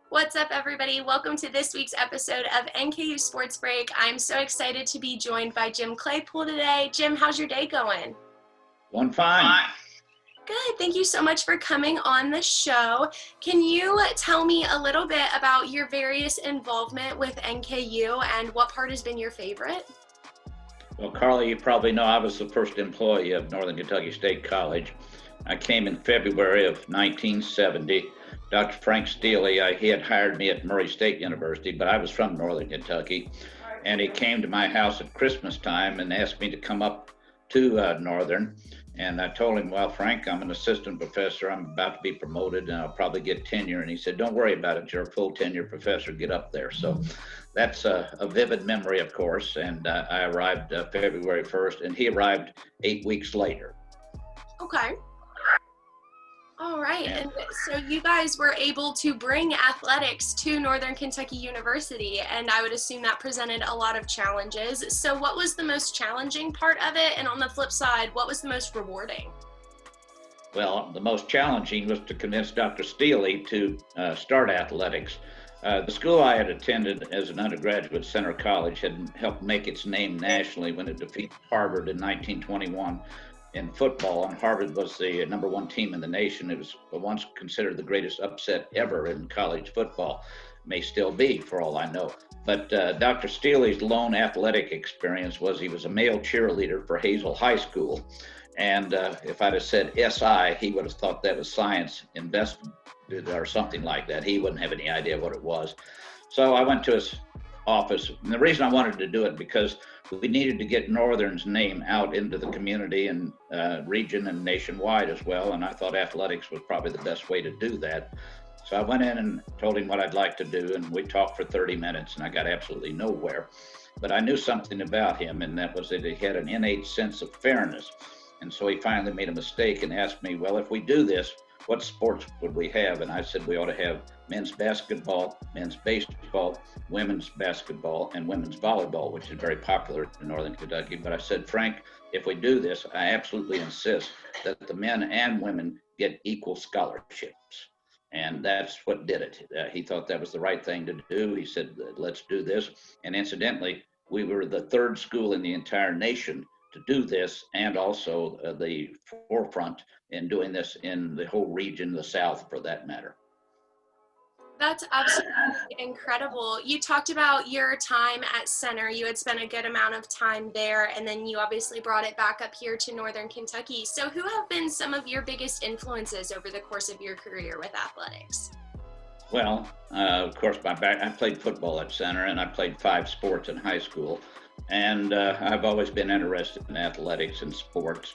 What's up, everybody? Welcome to this week's episode of NKU Sports Break. I'm so excited to be joined by Jim Claypool today. Jim, how's your day going? Going fine. Good. Thank you so much for coming on the show. Can you tell me a little bit about your various involvement with NKU and what part has been your favorite? Well, Carly, you probably know I was the first employee of Northern Kentucky State College. I came in February of 1970. Dr. Frank Steele, he had hired me at Murray State University, but I was from Northern Kentucky. And he came to my house at Christmas time and asked me to come up to Northern. And I told him, well, Frank, I'm an assistant professor. I'm about to be promoted and I'll probably get tenure. And he said, don't worry about it. You're a full tenure professor. Get up there. So that's a vivid memory, of course. And I arrived February 1st and he arrived 8 weeks later. Okay. All right. And so you guys were able to bring athletics to Northern Kentucky University, and I would assume that presented a lot of challenges. So what was the most challenging part of it? And on the flip side, what was the most rewarding? Well, the most challenging was to convince Dr. Steele to start athletics. The school I had attended as an undergraduate, Center College, had helped make its name nationally when it defeated Harvard in 1921. In football, and Harvard was the number one team in the nation. It was once considered the greatest upset ever in college football. May still be, for all I know. But Dr. Steele's lone athletic experience was he was a male cheerleader for Hazel High School. And if I'd have said SI, he would have thought that was science invested or something like that. He wouldn't have any idea what it was. So I went to his office. And the reason I wanted to do it because we needed to get Northern's name out into the community and region and nationwide as well. And I thought athletics was probably the best way to do that. So I went in and told him what I'd like to do. And we talked for 30 minutes and I got absolutely nowhere. But I knew something about him, and that was that he had an innate sense of fairness. And so he finally made a mistake and asked me, well, if we do this, what sports would we have? And I said, we ought to have men's basketball, men's baseball, women's basketball, and women's volleyball, which is very popular in Northern Kentucky. But I said, Frank, if we do this, I absolutely insist that the men and women get equal scholarships. And that's what did it. He thought that was the right thing to do. He said, let's do this. And incidentally, we were the third school in the entire nation to do this, and also the forefront in doing this in the whole region, the South for that matter. That's absolutely incredible. You talked about your time at Center. You had spent a good amount of time there, and then you obviously brought it back up here to Northern Kentucky. So who have been some of your biggest influences over the course of your career with athletics? Well, of course, I played football at Center, and I played 5 sports in high school. And I've always been interested in athletics and sports.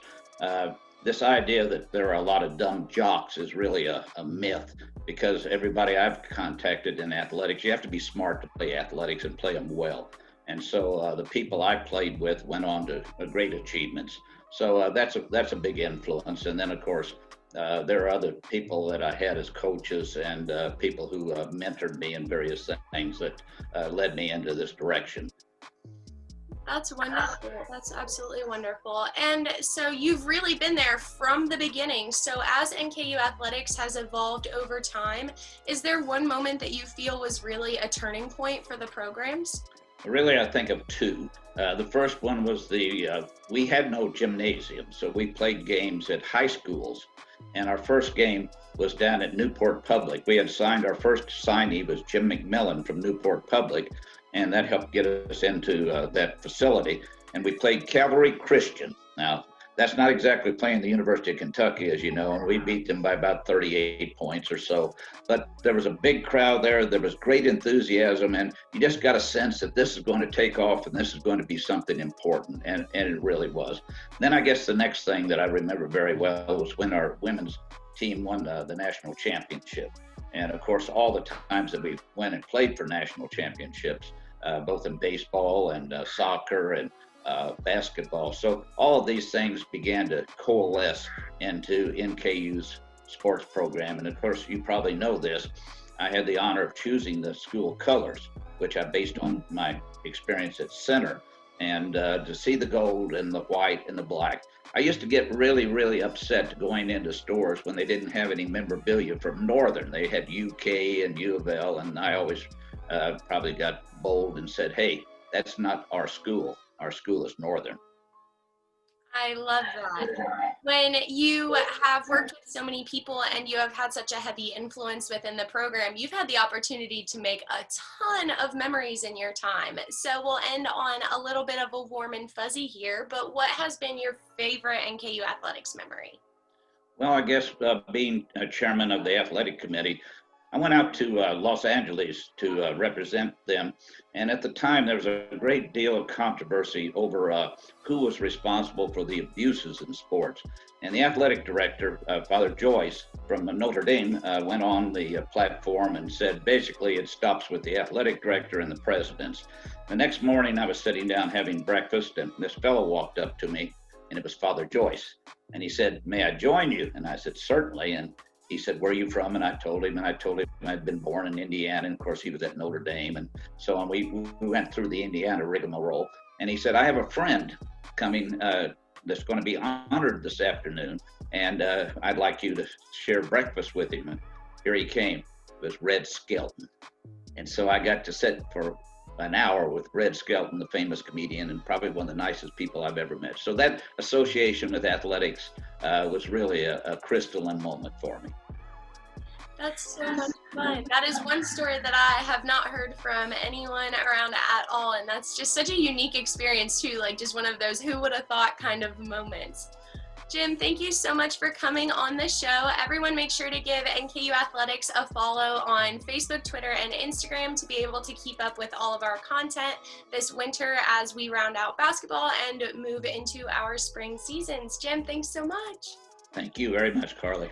This idea that there are a lot of dumb jocks is really a myth, because everybody I've contacted in athletics, you have to be smart to play athletics and play them well. And so the people I played with went on to great achievements. So that's a big influence. And then, of course, there are other people that I had as coaches and people who mentored me in various things that led me into this direction. That's wonderful. That's absolutely wonderful. And so you've really been there from the beginning. So as NKU athletics has evolved over time, is there one moment that you feel was really a turning point for the programs? Really, I think of 2. The first one was we had no gymnasium, so we played games at high schools. And our first game was down at Newport Public. We had signed, our first signee was Jim McMillan from Newport Public, and that helped get us into that facility. And we played Cavalry Christian. Now, that's not exactly playing the University of Kentucky, as you know, and we beat them by about 38 points or so. But there was a big crowd there. There was great enthusiasm, and you just got a sense that this is going to take off and this is going to be something important, and it really was. Then I guess the next thing that I remember very well was when our women's team won the national championship. And of course, all the times that we went and played for national championships, both in baseball and soccer and basketball. So all of these things began to coalesce into NKU's sports program. And of course, you probably know this, I had the honor of choosing the school colors, which I based on my experience at Center. And to see the gold and the white and the black I used to get really, really upset going into stores when they didn't have any memorabilia from Northern. They had UK and U of L, and I always probably got bold and said, hey, that's not our school. Our school is Northern. I love that. When you have worked with so many people and you have had such a heavy influence within the program, you've had the opportunity to make a ton of memories in your time. So we'll end on a little bit of a warm and fuzzy here, but what has been your favorite NKU athletics memory? Well, I guess being chairman of the athletic committee, I went out to Los Angeles to represent them. And at the time, there was a great deal of controversy over who was responsible for the abuses in sports. And the athletic director, Father Joyce from Notre Dame, went on the platform and said, basically, it stops with the athletic director and the presidents. The next morning, I was sitting down having breakfast, and this fellow walked up to me, and it was Father Joyce. And he said, may I join you? And I said, certainly. And he said, where are you from? And I told him I'd been born in Indiana. And of course, he was at Notre Dame and so on. We went through the Indiana rigmarole. And he said, I have a friend coming that's going to be honored this afternoon. And I'd like you to share breakfast with him. And here he came. It was Red Skelton. And so I got to sit for an hour with Red Skelton, the famous comedian, and probably one of the nicest people I've ever met. So that association with athletics was really a crystalline moment for me. That's so much fun. That is one story that I have not heard from anyone around at all, and that's just such a unique experience too, like just one of those who would have thought kind of moments. Jim, thank you so much for coming on the show. Everyone make sure to give NKU Athletics a follow on Facebook, Twitter, and Instagram to be able to keep up with all of our content this winter as we round out basketball and move into our spring seasons. Jim, thanks so much. Thank you very much, Carly.